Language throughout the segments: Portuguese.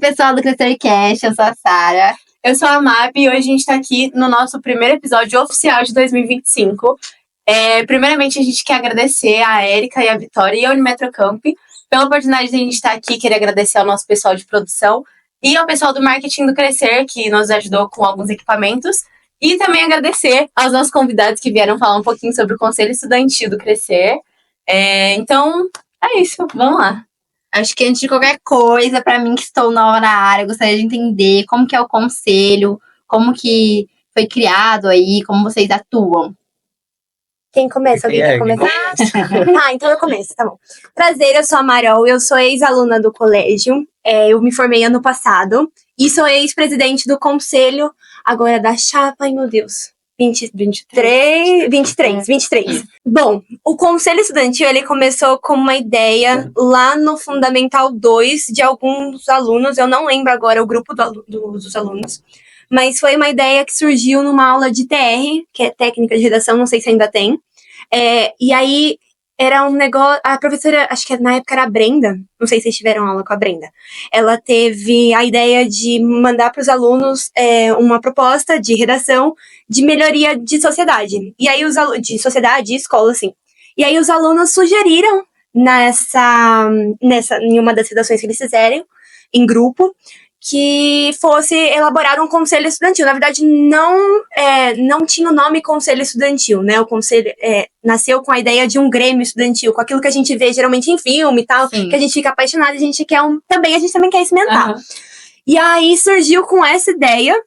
pessoal do CrescerCast, eu sou a Sara. Eu sou a Mab e hoje a gente tá aqui no nosso primeiro episódio oficial de 2025. Primeiramente, a gente quer agradecer a Érica e a Vitória e a Unimetrocamp pela oportunidade de a gente estar aqui. Queria agradecer ao nosso pessoal de produção e ao pessoal do marketing do Crescer, que nos ajudou com alguns equipamentos. E também agradecer aos nossos convidados que vieram falar um pouquinho sobre o Conselho Estudantil do Crescer. Então, é isso. Vamos lá. Acho que antes de qualquer coisa, para mim que estou nova na área, eu gostaria de entender como que é o conselho, como que foi criado aí, como vocês atuam. Quem começa? Alguém quer começar? Então eu começo, tá bom. Prazer, eu sou a Marol, eu sou ex-aluna do colégio, eu me formei ano passado e sou ex-presidente do conselho, agora da chapa, ai meu Deus, 23. Bom, o Conselho Estudantil, ele começou com uma ideia lá no Fundamental 2 de alguns alunos, eu não lembro agora o grupo dos alunos, mas foi uma ideia que surgiu numa aula de TR, que é técnica de redação, não sei se ainda tem, e aí era um negócio, a professora, acho que na época era a Brenda, não sei se vocês tiveram aula com a Brenda, ela teve a ideia de mandar para os alunos uma proposta de redação de melhoria de sociedade, e aí de sociedade e escola, assim, e aí os alunos sugeriram em uma das redações que eles fizeram, em grupo, que fosse elaborar um conselho estudantil. Na verdade, não tinha o nome conselho estudantil, né? O conselho nasceu com a ideia de um grêmio estudantil, com aquilo que a gente vê geralmente em filme e tal, Sim. Que a gente fica apaixonado, a gente também quer experimentar. Uhum. E aí surgiu com essa ideia.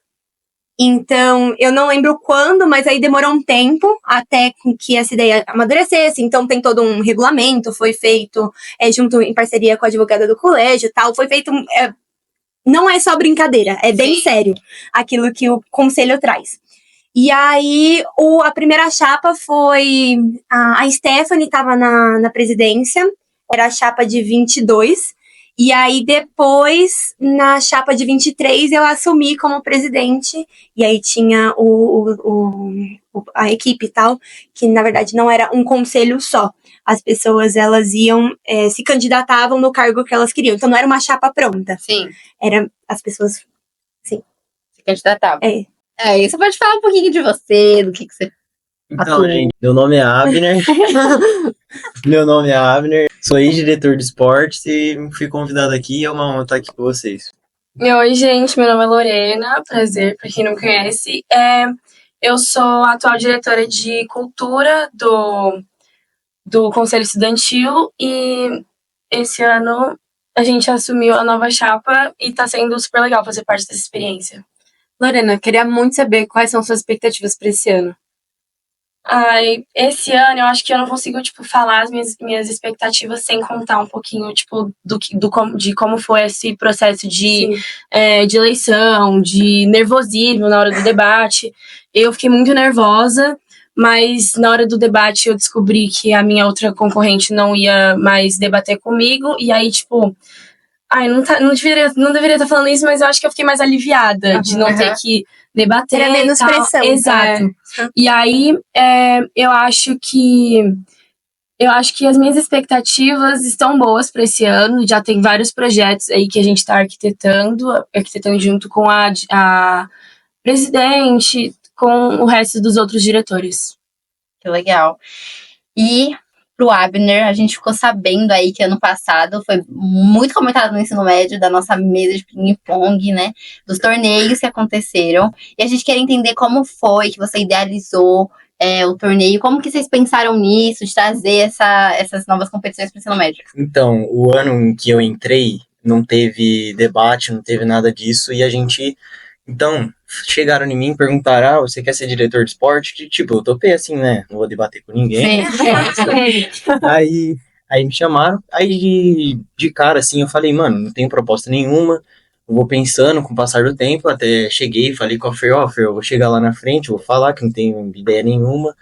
Então, eu não lembro quando, mas aí demorou um tempo até que essa ideia amadurecesse. Então, tem todo um regulamento, foi feito junto em parceria com a advogada do colégio e tal. Foi feito... não é só brincadeira, é bem sério aquilo que o conselho traz. E aí, a primeira chapa foi... A Stephanie estava na presidência, era a chapa de 22. E aí, depois, na chapa de 23, eu assumi como presidente. E aí tinha a equipe e tal, que na verdade não era um conselho só. As pessoas, elas iam, se candidatavam no cargo que elas queriam. Então, não era uma chapa pronta. Sim. Era as pessoas, sim. Se candidatavam. E você pode falar um pouquinho de você, do que você... Então, gente, meu nome é Abner. Sou ex-diretor de esportes e fui convidado aqui e é uma honra estar aqui com vocês. Oi, gente, meu nome é Lorena, prazer, pra quem não me conhece. Eu sou a atual diretora de cultura do Conselho Estudantil e esse ano a gente assumiu a nova chapa e tá sendo super legal fazer parte dessa experiência. Lorena, queria muito saber quais são suas expectativas para esse ano. Esse ano eu acho que eu não consigo, falar as minhas expectativas sem contar um pouquinho, de como foi esse processo de eleição, de nervosismo na hora do debate. Eu fiquei muito nervosa, mas na hora do debate eu descobri que a minha outra concorrente não ia mais debater comigo, e aí, não deveria estar falando isso, mas eu acho que eu fiquei mais aliviada de não ter que debater. Era menos pressão. Exato. E aí, eu acho que as minhas expectativas estão boas para esse ano. Já tem vários projetos aí que a gente está arquitetando junto com a presidente, com o resto dos outros diretores. Que legal. E pro Abner, a gente ficou sabendo aí que ano passado foi muito comentado no ensino médio da nossa mesa de ping-pong, né? Dos torneios que aconteceram. E a gente quer entender como foi que você idealizou o torneio, como que vocês pensaram nisso, de trazer essas novas competições para o ensino médio? Então, o ano em que eu entrei, não teve debate, não teve nada disso, e a gente... Então, chegaram em mim e perguntaram, você quer ser diretor de esporte? Eu topei assim, né? Não vou debater com ninguém. Aí me chamaram, aí de cara assim, eu falei, mano, não tenho proposta nenhuma, eu vou pensando com o passar do tempo, até cheguei e falei com a Fer, eu vou chegar lá na frente, vou falar que não tenho ideia nenhuma,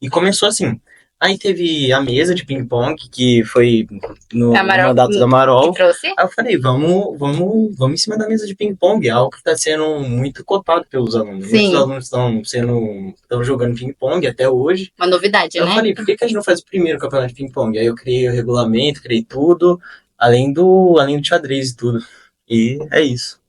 e começou assim. Aí teve a mesa de ping-pong, que foi no mandato da Marol. Aí eu falei, vamos em cima da mesa de ping-pong, é algo que está sendo muito cotado pelos alunos. Sim. Muitos alunos estão jogando ping-pong até hoje. Uma novidade, né? Eu falei, por que a gente não faz o primeiro campeonato de ping-pong? Aí eu criei o regulamento, criei tudo, além do xadrez e tudo. E é isso.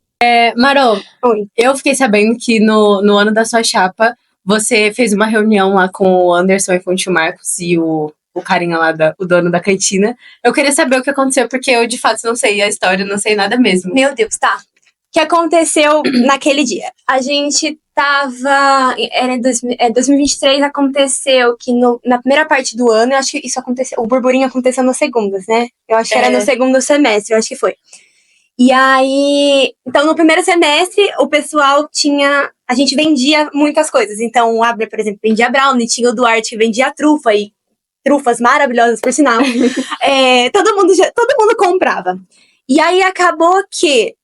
Marô, Oi. eu fiquei sabendo que no ano da sua chapa, você fez uma reunião lá com o Anderson e Fonte Marcos e o carinha lá, o dono da cantina. Eu queria saber o que aconteceu, porque eu, de fato, não sei a história, não sei nada mesmo. Meu Deus, tá. O que aconteceu naquele dia? A gente tava. Era em 2023, aconteceu que na primeira parte do ano, eu acho que isso aconteceu. O burburinho aconteceu nas segundas, né? Eu acho que era no segundo semestre, eu acho que foi. E aí. Então, no primeiro semestre, o pessoal tinha. A gente vendia muitas coisas. Então, o Abner, por exemplo, vendia brownie, tinha o Duarte que vendia trufa, e trufas maravilhosas, por sinal. Todo mundo comprava. E aí acabou que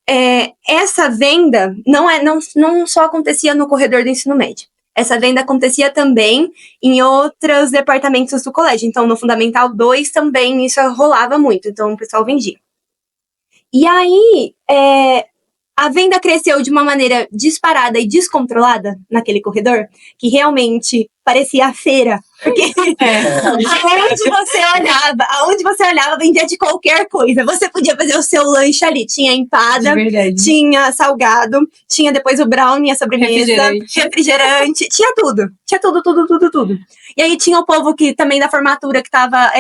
essa venda não só acontecia no corredor do ensino médio. Essa venda acontecia também em outros departamentos do colégio. Então, no Fundamental 2 também isso rolava muito. Então, o pessoal vendia. E aí, a venda cresceu de uma maneira disparada e descontrolada naquele corredor, que realmente parecia a feira. Porque aonde você olhava, vendia de qualquer coisa. Você podia fazer o seu lanche ali. Tinha empada, tinha salgado, tinha depois o brownie, a sobremesa, refrigerante, tinha tudo. Tinha tudo. E aí tinha o povo que também da formatura que tava,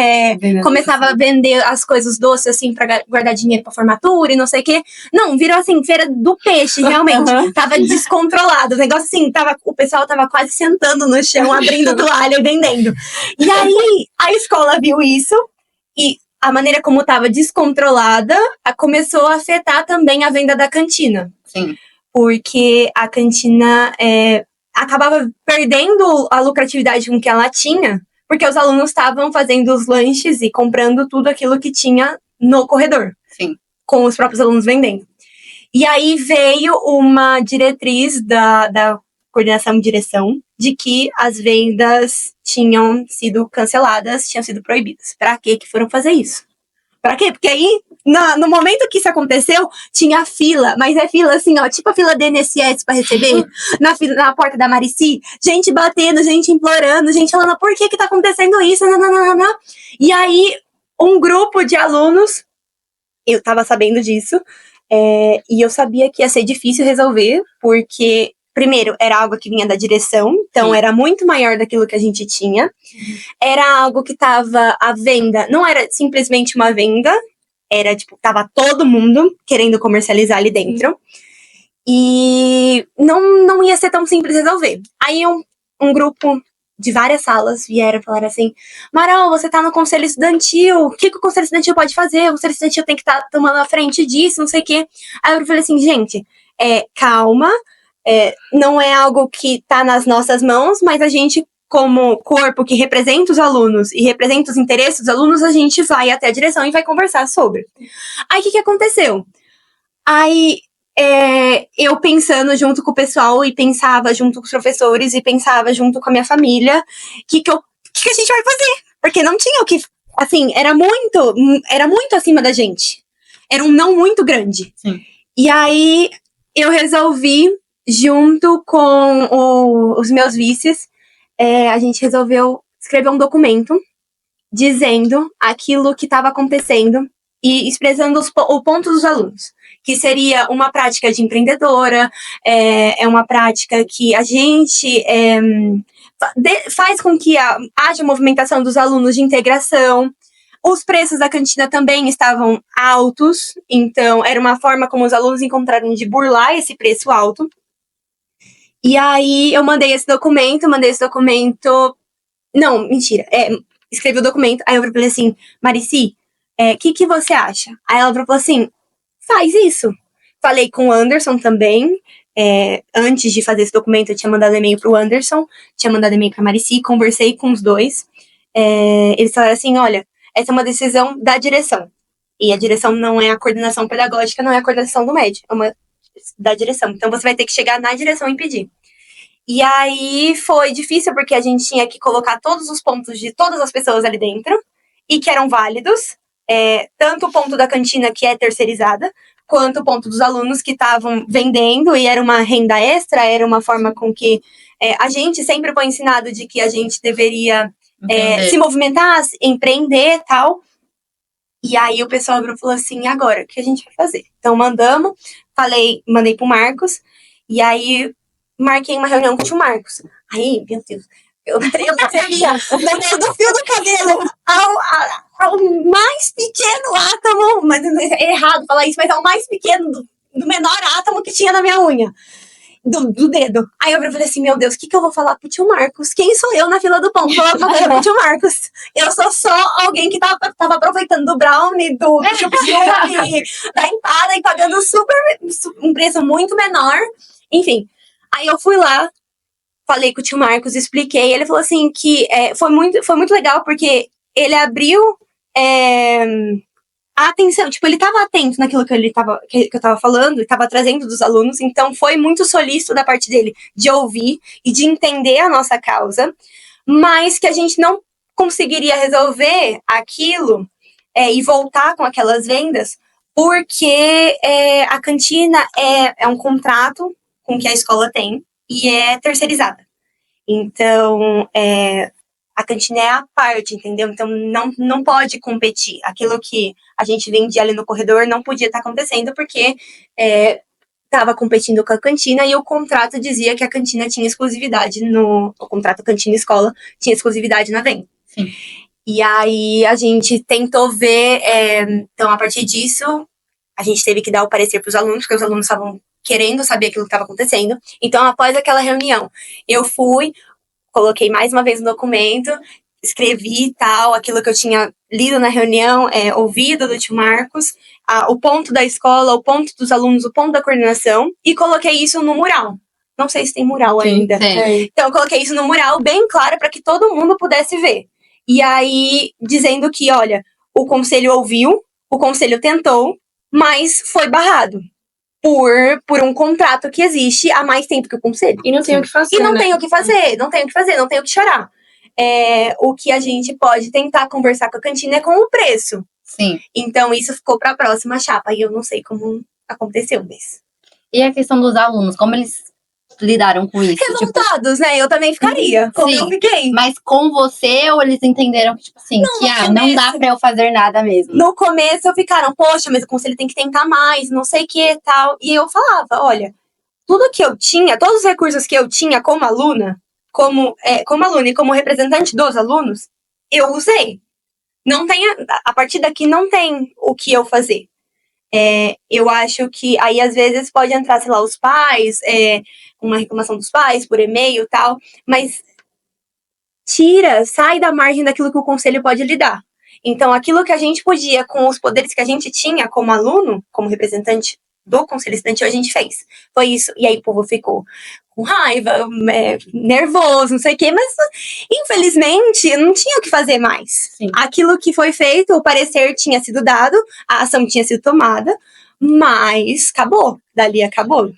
começava a vender as coisas doces, assim, pra guardar dinheiro pra formatura e não sei o quê. Não, virou assim, feira do peixe, realmente. Tava descontrolado. O negócio assim, o pessoal tava quase sentando no chão, abrindo toalha e vendendo. E aí, a escola viu isso e a maneira como estava descontrolada começou a afetar também a venda da cantina. Sim. Porque a cantina acabava perdendo a lucratividade com que ela tinha, porque os alunos estavam fazendo os lanches e comprando tudo aquilo que tinha no corredor. Sim. Com os próprios alunos vendendo. E aí veio uma diretriz da coordenação e direção de que as vendas tinham sido canceladas, tinham sido proibidas. Pra que foram fazer isso? Pra quê? Porque aí, no momento que isso aconteceu, tinha fila, mas fila assim, ó, tipo a fila do INSS pra receber, na porta da Marici, gente batendo, gente implorando, gente falando, por que tá acontecendo isso? Não. E aí, um grupo de alunos, eu tava sabendo disso, e eu sabia que ia ser difícil resolver, porque primeiro, era algo que vinha da direção, então era muito maior daquilo que a gente tinha. Era algo que tava à venda, não era simplesmente uma venda, era tipo, tava todo mundo querendo comercializar ali dentro. E não ia ser tão simples resolver. Aí um grupo de várias salas vieram falar assim, Marol, você tá no conselho estudantil, o que o conselho estudantil pode fazer? O conselho estudantil tem que estar tomando a frente disso, não sei o quê. Aí eu falei assim, gente, calma, não é algo que tá nas nossas mãos, mas a gente, como corpo que representa os alunos e representa os interesses dos alunos, a gente vai até a direção e vai conversar sobre. Aí, o que aconteceu? Aí, eu pensando junto com o pessoal e pensava junto com os professores e pensava junto com a minha família, o que a gente vai fazer? Porque não tinha o que... Assim, era muito acima da gente. Era um não muito grande. Sim. E aí, eu resolvi, junto com os meus vices, a gente resolveu escrever um documento dizendo aquilo que estava acontecendo e expressando o ponto dos alunos, que seria uma prática de empreendedora, uma prática que a gente faz com que haja movimentação dos alunos de integração. Os preços da cantina também estavam altos, então era uma forma como os alunos encontraram de burlar esse preço alto. E aí eu mandei esse documento. Não, mentira. Escrevi o documento, aí eu falei assim, Marici, o que você acha? Aí ela falou assim, faz isso. Falei com o Anderson também. Antes de fazer esse documento, eu tinha mandado e-mail pro Anderson, tinha mandado e-mail pra Marici, conversei com os dois. Eles falaram assim, olha, essa é uma decisão da direção. E a direção não é a coordenação pedagógica, não é a coordenação do MED, é uma da direção. Então você vai ter que chegar na direção e pedir. E aí foi difícil porque a gente tinha que colocar todos os pontos de todas as pessoas ali dentro e que eram válidos, tanto o ponto da cantina que é terceirizada, quanto o ponto dos alunos que estavam vendendo e era uma renda extra, era uma forma com que a gente sempre foi ensinado de que a gente deveria se movimentar, empreender e tal. E aí o pessoal abriu e falou assim, e agora, o que a gente vai fazer? Então mandei pro Marcos, e aí marquei uma reunião com o tio Marcos. Aí, meu Deus, eu percebia do fio do cabelo ao mais pequeno átomo, mas é errado falar isso, mas ao mais pequeno, do menor átomo que tinha na minha unha. Do dedo. Aí eu falei assim, meu Deus, o que eu vou falar pro tio Marcos? Quem sou eu na fila do pão? Vou falar pro tio Marcos. Eu sou só alguém que tava aproveitando do brownie, do chup-chup, da empada e pagando um preço muito menor. Enfim, aí eu fui lá, falei com o tio Marcos, expliquei. Ele falou assim que foi muito legal porque ele abriu a atenção, tipo, ele tava atento naquilo que eu tava falando, e tava trazendo dos alunos, então foi muito solícito da parte dele de ouvir e de entender a nossa causa, mas que a gente não conseguiria resolver aquilo e voltar com aquelas vendas, porque a cantina é um contrato com que a escola tem e é terceirizada. Então, a cantina é a parte, entendeu? Então, não pode competir. Aquilo que a gente vendia ali no corredor não podia estar acontecendo, porque estava competindo com a cantina e o contrato dizia que a cantina tinha exclusividade o contrato cantina-escola tinha exclusividade na venda. Sim. E aí, a gente tentou ver, então, a partir disso, a gente teve que dar o parecer para os alunos, porque os alunos estavam querendo saber aquilo que estava acontecendo. Então, após aquela reunião, eu fui, coloquei mais uma vez no documento, escrevi tal, aquilo que eu tinha lido na reunião, ouvido do tio Marcos, o ponto da escola, o ponto dos alunos, o ponto da coordenação, e coloquei isso no mural. Não sei se tem mural ainda. Tem. Então, eu coloquei isso no mural bem claro para que todo mundo pudesse ver. E aí, dizendo que, olha, o conselho ouviu, o conselho tentou, mas foi barrado. Por um contrato que existe há mais tempo que o conselho. E não tem o que fazer. E não né? tem o que fazer, não tem o que chorar. O que a gente pode tentar conversar com a cantina é com o preço. Sim. Então, isso ficou para a próxima chapa. E eu não sei como aconteceu, mas... E a questão dos alunos, como eles lidaram com isso? Revoltados, né? Eu também ficaria, como Sim. eu fiquei. Mas com você, ou eles entenderam que, tipo assim, não dá pra eu fazer nada mesmo? No começo, ficaram, poxa, mas o conselho tem que tentar mais, não sei o que e tal. E eu falava, olha, tudo que eu tinha, todos os recursos que eu tinha como aluna, como aluna e como representante dos alunos, eu usei. Não tem, a partir daqui não tem o que eu fazer. Eu acho que aí às vezes pode entrar, sei lá, os pais, uma reclamação dos pais por e-mail e tal, mas sai da margem daquilo que o conselho pode lidar. Então, aquilo que a gente podia, com os poderes que a gente tinha como aluno, como representante do conselho estudantil, a gente fez. Foi isso. E aí o povo ficou com raiva, nervoso, não sei o quê, mas infelizmente não tinha o que fazer mais. Sim. Aquilo que foi feito, o parecer tinha sido dado, a ação tinha sido tomada, mas acabou. Dali acabou.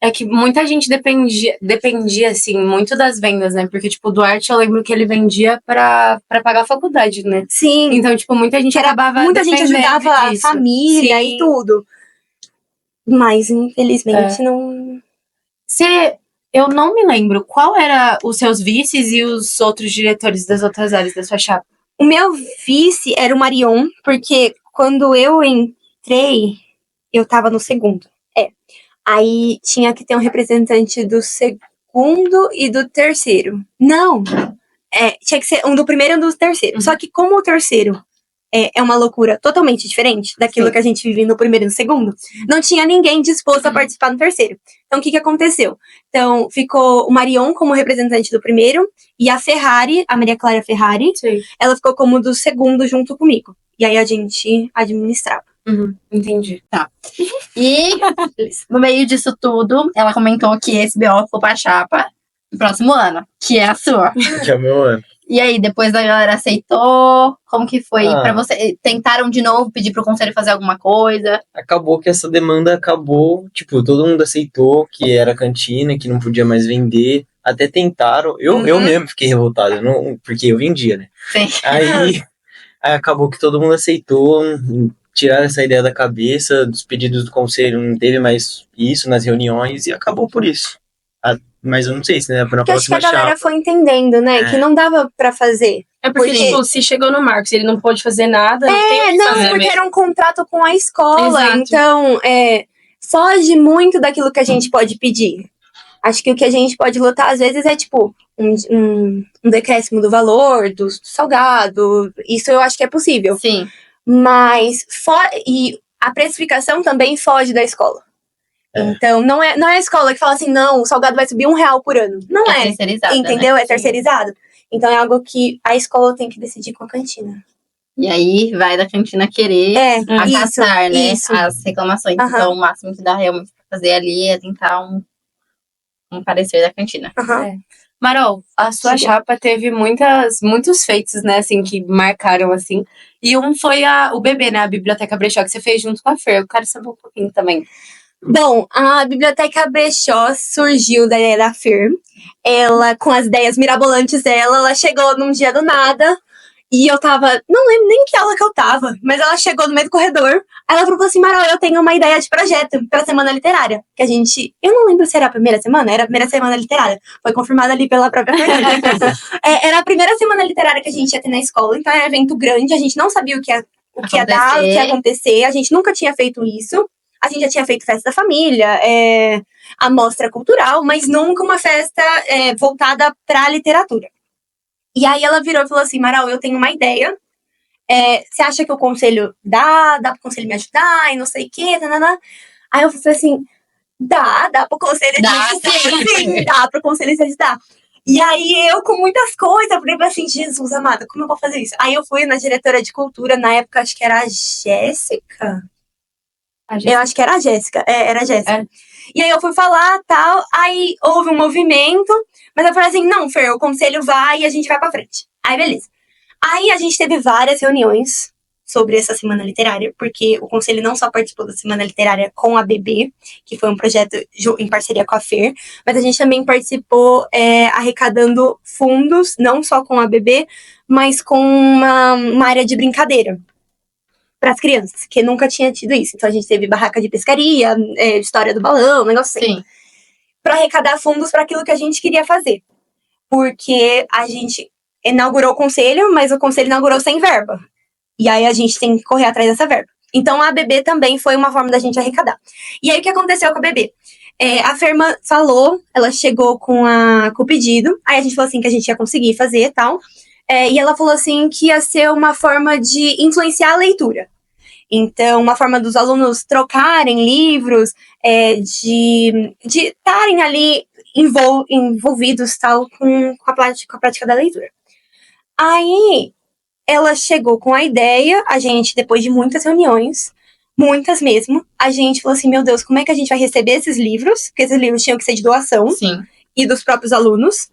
É que muita gente dependia, assim, muito das vendas, né? Porque, tipo, o Duarte, eu lembro que ele vendia pra pagar a faculdade, né? Sim. Então, tipo, muita gente acabava Muita gente dependendo ajudava disso. a família Sim. e tudo. Mas, infelizmente, não... Eu não me lembro qual era os seus vices e os outros diretores das outras áreas da sua chapa. O meu vice era o Marion, porque quando eu entrei, eu tava no segundo. Aí tinha que ter um representante do segundo e do terceiro. Não! Tinha que ser um do primeiro e um do terceiro. Só que como o terceiro é uma loucura totalmente diferente daquilo que a gente vive no primeiro e no segundo, não tinha ninguém disposto a participar no terceiro. Então, o que aconteceu? Então, ficou o Marion como representante do primeiro e a Ferrari, a Maria Clara Ferrari, ela ficou como do segundo junto comigo. E aí a gente administrava. Entendi. E no meio disso tudo, ela comentou que esse BO ficou pra chapa no próximo ano, que é a sua. Que é o meu ano. E aí, depois a galera aceitou? Como que foi pra Ah. você? Tentaram de novo pedir pro conselho fazer alguma coisa? Acabou que essa demanda acabou, tipo, todo mundo aceitou que era cantina, que não podia mais vender. Até tentaram, eu mesmo fiquei revoltado, porque eu vendia, né? Sim. Aí acabou que todo mundo aceitou, tiraram essa ideia da cabeça, dos pedidos do conselho, não teve mais isso nas reuniões e acabou por isso. Mas eu não sei se, né, na Porque acho que próxima a galera chapa... foi entendendo, né? Que não dava pra fazer. É porque, tipo, se chegou no Marcos, ele não pode fazer nada, não tem o que Não, fazer porque mesmo. era um contrato com a escola. Exato. Então, foge muito daquilo que a gente pode pedir. Acho que o que a gente pode lutar, às vezes, é, tipo, um decréscimo do valor, do salgado. Isso eu acho que é possível. Sim. Mas, e a precificação também foge da escola. Então, não é a escola que fala assim, não, o salgado vai subir R$1 por ano. Não é. Terceirizada, Entendeu? né? É terceirizado. Então, é algo que a escola tem que decidir com a cantina. E aí vai da cantina querer acatar, né? isso. As reclamações. Aham. Então, o máximo que dá realmente pra fazer ali é tentar um parecer da cantina. Marol, a sua chapa teve muitos feitos, né, assim, que marcaram, assim. E um foi o bebê, né, a Biblioteca Brechó, que você fez junto com a Fer. Eu quero saber um pouquinho também. Bom, a Biblioteca Brechó surgiu da ideia da Fer. Ela, com as ideias mirabolantes dela, ela chegou num dia do nada. E eu tava, não lembro nem que aula que eu tava, mas ela chegou no meio do corredor. Aí ela falou assim, Marol, eu tenho uma ideia de projeto pra Semana Literária. Que a gente, eu não lembro se era a primeira semana, era a primeira semana literária. Foi confirmada ali pela própria Fernanda. Era a primeira semana literária que a gente ia ter na escola, então era um evento grande, a gente não sabia o que ia dar, o que ia acontecer, a gente nunca tinha feito isso. A gente já tinha feito festa da família, a mostra cultural, mas nunca uma festa voltada pra literatura. E aí ela virou e falou assim, Marol, eu tenho uma ideia. Você acha que o conselho dá pro conselho me ajudar e não sei o quê? Nanana. Aí eu falei assim, dá pro conselho te ajudar. Sim, dá pro conselho te ajudar. E aí eu, com muitas coisas, falei assim, Jesus amada, como eu vou fazer isso? Aí eu fui na diretora de cultura, na época acho que era a Jéssica. Eu acho que era a Jéssica. Era a Jéssica. E aí eu fui falar, tal, aí houve um movimento, mas eu falei assim, não, Fer, o conselho vai e a gente vai pra frente. Aí, beleza. Aí a gente teve várias reuniões sobre essa Semana Literária, porque o conselho não só participou da Semana Literária com a BB, que foi um projeto em parceria com a Fer, mas a gente também participou arrecadando fundos, não só com a BB, mas com uma área de brincadeira para as crianças, que nunca tinha tido isso. Então a gente teve barraca de pescaria, história do balão, negócio assim. Sim. Para arrecadar fundos para aquilo que a gente queria fazer. Porque a gente inaugurou o conselho, mas o conselho inaugurou sem verba. E aí a gente tem que correr atrás dessa verba. Então a BB também foi uma forma da gente arrecadar. E aí o que aconteceu com a BB? A Ferma falou, ela chegou com o pedido, aí a gente falou assim que a gente ia conseguir fazer e tal. E ela falou assim que ia ser uma forma de influenciar a leitura. Então, uma forma dos alunos trocarem livros, de estarem ali envolvidos tal, com a prática da leitura. Aí, ela chegou com a ideia, a gente, depois de muitas reuniões, muitas mesmo, a gente falou assim, meu Deus, como é que a gente vai receber esses livros? Porque esses livros tinham que ser de doação. Sim. E dos próprios alunos.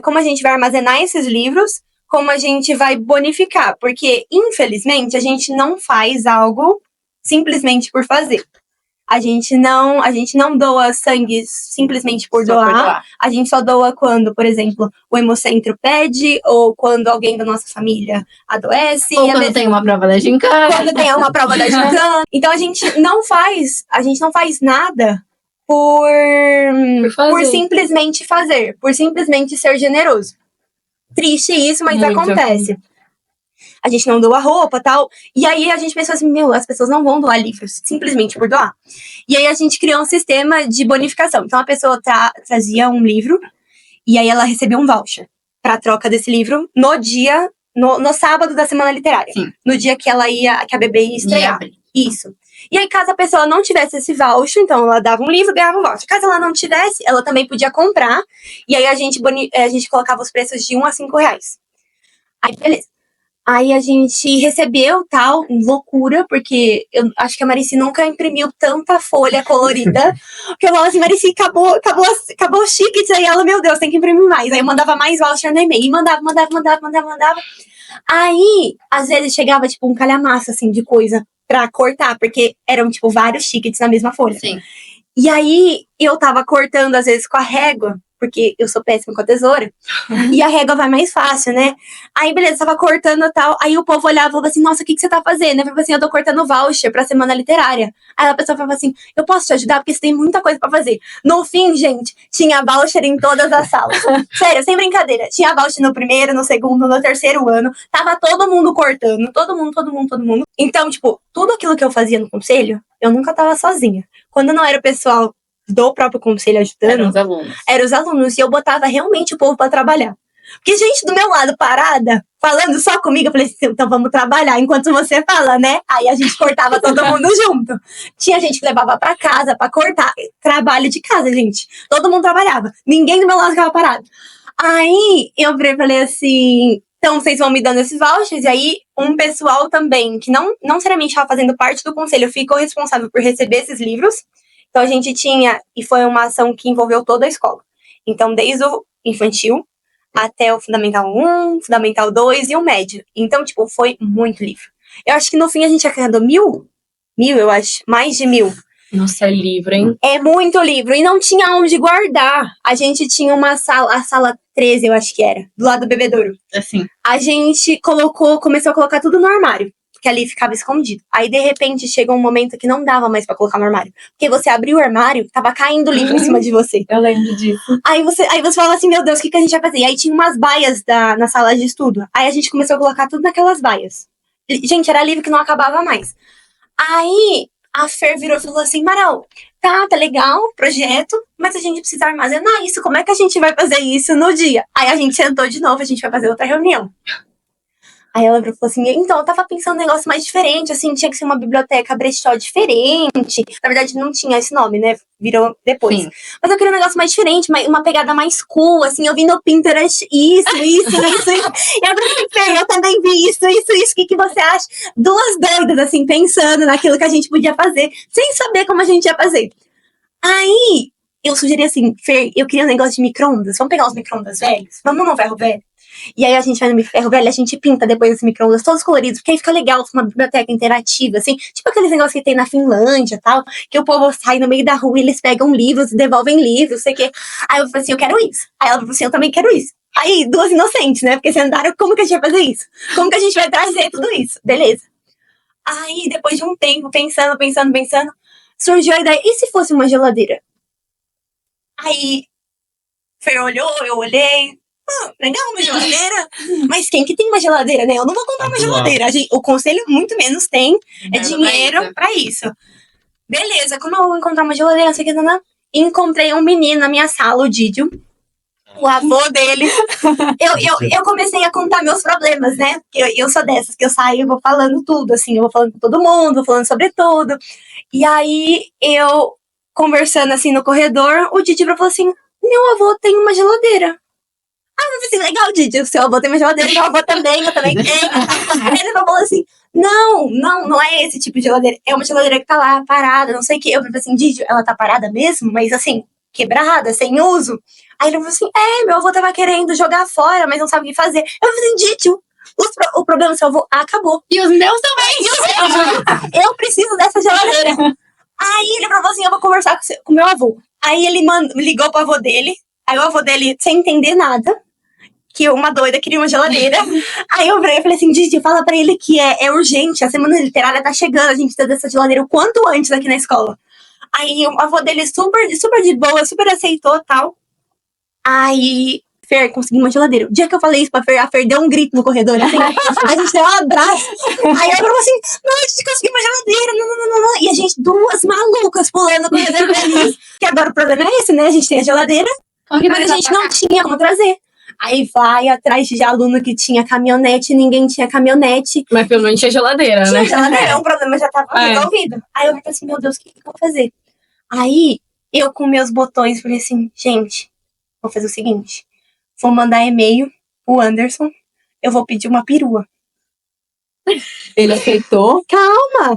Como a gente vai armazenar esses livros? Como a gente vai bonificar, porque, infelizmente, a gente não faz algo simplesmente por fazer. A gente não doa sangue simplesmente por doar. A gente só doa quando, por exemplo, o Hemocentro pede, ou quando alguém da nossa família adoece. Ou quando tem uma prova da gincana. Quando tem uma prova da gincana. Então, a gente não faz nada por simplesmente fazer, por simplesmente ser generoso. Triste isso, mas muito acontece. A gente não doa roupa e tal. E aí a gente pensou assim, as pessoas não vão doar livros, simplesmente por doar. E aí a gente criou um sistema de bonificação. Então a pessoa trazia um livro e aí ela recebia um voucher pra troca desse livro no sábado da Semana Literária. Sim. No dia que a BB ia estrear. Isso. E aí, caso a pessoa não tivesse esse voucher, então ela dava um livro, ganhava um voucher. Caso ela não tivesse, ela também podia comprar. E aí a gente colocava os preços de R$1 a R$5. Aí, beleza. Aí a gente recebeu tal, loucura, porque eu acho que a Marici nunca imprimiu tanta folha colorida. Porque eu falava assim, Marici, acabou o ticket. Aí ela, meu Deus, tem que imprimir mais. Aí eu mandava mais voucher no e-mail. E mandava. Aí, às vezes, chegava, tipo, um calhamaço, assim, de coisa pra cortar, porque eram, tipo, vários tickets na mesma folha. Sim. E aí, eu tava cortando, às vezes, com a régua, porque eu sou péssima com a tesoura. E a régua vai mais fácil, né? Aí, beleza, tava cortando e tal. Aí o povo olhava e falava assim, nossa, o que você tá fazendo? Eu falava assim, eu tô cortando voucher pra semana literária. Aí a pessoa falava assim, eu posso te ajudar? Porque você tem muita coisa pra fazer. No fim, gente, tinha voucher em todas as salas. Sério, sem brincadeira. Tinha voucher no primeiro, no segundo, no terceiro ano. Tava todo mundo cortando. Todo mundo. Então, tipo, tudo aquilo que eu fazia no conselho, eu nunca tava sozinha. Quando não era o pessoal do próprio conselho ajudando, Eram os alunos. eram os alunos. E eu botava realmente o povo pra trabalhar. Porque gente do meu lado parada, falando só comigo, eu falei assim, então vamos trabalhar enquanto você fala, né? Aí a gente cortava todo mundo junto. Tinha gente que levava pra casa pra cortar. Trabalho de casa, gente. Todo mundo trabalhava. Ninguém do meu lado ficava parado. Aí eu falei assim, então vocês vão me dando esses vouchers. E aí um pessoal também, que não seriamente estava fazendo parte do conselho, ficou responsável por receber esses livros. Então a gente tinha, e foi uma ação que envolveu toda a escola. Então desde o infantil até o Fundamental 1, Fundamental 2 e o médio. Então, tipo, foi muito livro. Eu acho que no fim a gente arrecadou 1.000, eu acho, mais de 1.000. Nossa, é livro, hein? É muito livro, e não tinha onde guardar. A gente tinha uma sala, a sala 13, eu acho que era, do lado do bebedouro. Assim. A gente começou a colocar tudo no armário, porque ali ficava escondido. Aí, de repente, chegou um momento que não dava mais pra colocar no armário. Porque você abriu o armário, tava caindo livro em cima de você. Eu lembro disso. Aí você falava assim, meu Deus, o que a gente vai fazer? E aí tinha umas baias na sala de estudo. Aí a gente começou a colocar tudo naquelas baias. Gente, era livro que não acabava mais. Aí a Fer virou e falou assim, Maral, tá legal o projeto, mas a gente precisa armazenar isso. Como é que a gente vai fazer isso no dia? Aí a gente sentou de novo, a gente vai fazer outra reunião. Aí ela falou assim, então, eu tava pensando um negócio mais diferente, assim, tinha que ser uma biblioteca brechó diferente. Na verdade, não tinha esse nome, né? Virou depois. Sim. Mas eu queria um negócio mais diferente, uma pegada mais cool, assim, eu vi no Pinterest isso. E eu falei assim, eu também vi isso. O que você acha? Duas doidas, assim, pensando naquilo que a gente podia fazer, sem saber como a gente ia fazer. Aí, eu sugeri assim, Fer, eu queria um negócio de micro-ondas. Vamos pegar os micro-ondas velhos? Vamos no ferro velho? E aí a gente vai no ferro velho, a gente pinta depois esse micro-ondas todos coloridos, porque aí fica legal, uma biblioteca interativa, assim, tipo aqueles negócios que tem na Finlândia e tal, que o povo sai no meio da rua e eles pegam livros e devolvem livros, sei o quê. Aí eu falei assim, eu quero isso. Aí ela falou assim, eu também quero isso. Aí, duas inocentes, né? Porque sentaram, como que a gente vai fazer isso? Como que a gente vai trazer tudo isso? Beleza. Aí, depois de um tempo, pensando, surgiu a ideia, e se fosse uma geladeira? Aí, Fer olhou, eu olhei. Legal, uma geladeira. Mas quem que tem uma geladeira, né? Eu não vou comprar uma geladeira. O conselho muito menos tem dinheiro pra isso. Beleza, como eu vou encontrar uma geladeira? Não sei o que, não. Encontrei um menino na minha sala, o Didio. O avô dele. Eu comecei a contar meus problemas, né? Eu sou dessas, que eu saio e vou falando tudo, assim. Eu vou falando com todo mundo, vou falando sobre tudo. E aí, eu conversando, assim, no corredor, o Didio falou assim, meu avô tem uma geladeira. Ah, mas assim, legal, Didi, o seu avô tem uma geladeira, meu avô também, eu também tenho. Ele falou assim, não é esse tipo de geladeira, é uma geladeira que tá lá, parada, não sei o que. Eu falei assim, Didi, ela tá parada mesmo, mas assim, quebrada, sem uso? Aí ele falou assim, meu avô tava querendo jogar fora, mas não sabe o que fazer. Eu falei assim, Didi, o problema do seu avô acabou. E os meus também! Eu preciso dessa geladeira. Aí ele falou assim, eu vou conversar com meu avô. Aí ele ligou pro avô dele, aí o avô dele, sem entender nada, que uma doida queria uma geladeira. Aí eu falei assim, Didi, fala pra ele que é urgente, a semana literária tá chegando, a gente precisa dessa geladeira o quanto antes aqui na escola. Aí o avô dele super de boa, super aceitou e tal. Aí, Fer, consegui uma geladeira. O dia que eu falei isso pra Fer, a Fer deu um grito no corredor, assim, a gente deu um abraço. Aí ela falou assim, não, a gente conseguiu uma geladeira, não. E a gente, duas malucas pulando no corredor feliz. Que agora o problema é esse, né? A gente tem a geladeira, mas a gente não tinha como trazer. Aí vai atrás de aluno que tinha caminhonete, ninguém tinha caminhonete. Mas pelo menos tinha geladeira, Tinha né? geladeira, o problema já tava resolvido. Aí eu falei assim, meu Deus, o que eu vou fazer? Aí, eu com meus botões, falei assim, gente, vou fazer o seguinte, vou mandar e-mail pro Anderson, eu vou pedir uma perua. Ele aceitou. Calma!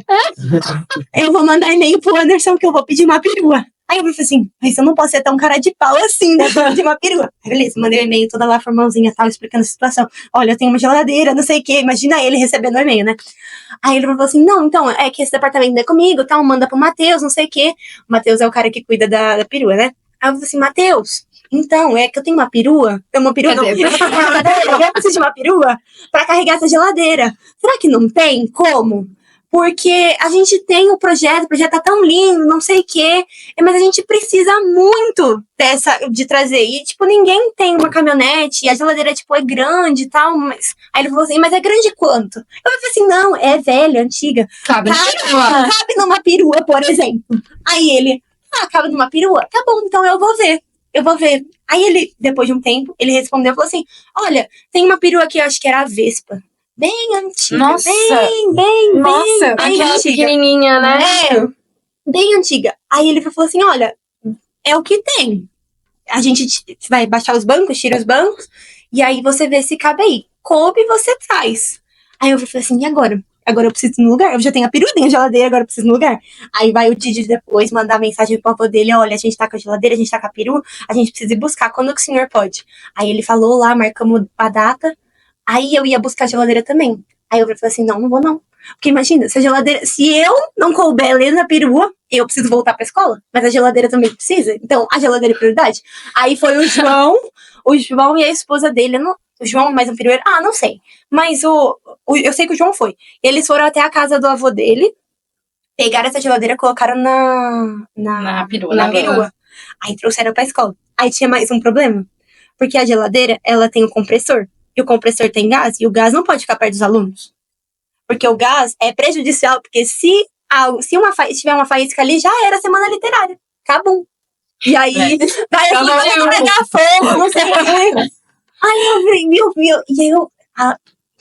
Eu vou mandar e-mail pro Anderson que eu vou pedir uma perua. Aí eu falei assim, mas eu não posso ser tão cara de pau assim, né? Pra pedir uma perua. Beleza, mandei um e-mail toda lá formalzinha, tal, explicando a situação. Olha, eu tenho uma geladeira, não sei o quê. Imagina ele recebendo o e-mail, né? Aí ele falou assim, não, então, é que esse departamento é comigo, tal, manda pro Matheus, não sei o quê. O Matheus é o cara que cuida da perua, né? Aí eu falei assim, Matheus, então, é que eu tenho uma perua. Uma perua não. Quer dizer, Eu preciso de uma perua pra carregar essa geladeira. Será que não tem? Como? Porque a gente tem o projeto tá tão lindo, não sei o quê, mas a gente precisa muito de trazer. E, tipo, ninguém tem uma caminhonete, e a geladeira, tipo, é grande e tal, mas... Aí ele falou assim, mas é grande quanto? Eu falei assim, não, é velha, antiga. cabe. Cabe numa perua, por exemplo. Aí ele, cabe numa perua? Tá bom, então eu vou ver. Aí ele, depois de um tempo, ele respondeu e falou assim, olha, tem uma perua aqui, eu acho que era a Vespa. Bem antiga. Nossa. Bem Aquela antiga. pequenininha, né? É, bem antiga. Aí ele falou assim, olha, é o que tem. A gente vai baixar os bancos, tira os bancos, e aí você vê se cabe aí. Coube, você traz. Aí eu falei assim, e agora? Agora eu preciso ir no lugar. Eu já tenho a perua, tenho a geladeira, agora eu preciso ir no lugar. Aí vai o Didi depois mandar mensagem pro avô dele, olha, a gente tá com a geladeira, a gente tá com a perua, a gente precisa ir buscar, quando que o senhor pode? Aí ele falou lá, marcamos a data, aí eu ia buscar a geladeira também. Aí eu falei assim, não vou não. Porque imagina, se a geladeira, se eu não couber ler na perua, eu preciso voltar pra escola, mas a geladeira também precisa, então a geladeira é prioridade. Aí foi o João e a esposa dele, o João mais um perueiro, não sei, mas eu sei que o João foi. Eles foram até a casa do avô dele, pegaram essa geladeira, colocaram na perua. Aí trouxeram pra escola. Aí tinha mais um problema, porque a geladeira, ela tem um compressor, e o compressor tem gás, e o gás não pode ficar perto dos alunos. Porque o gás é prejudicial, porque se tiver uma faísca ali, já era semana literária. Acabou. E aí, vai pegar fogo, não sei o que. Aí eu vi, e eu,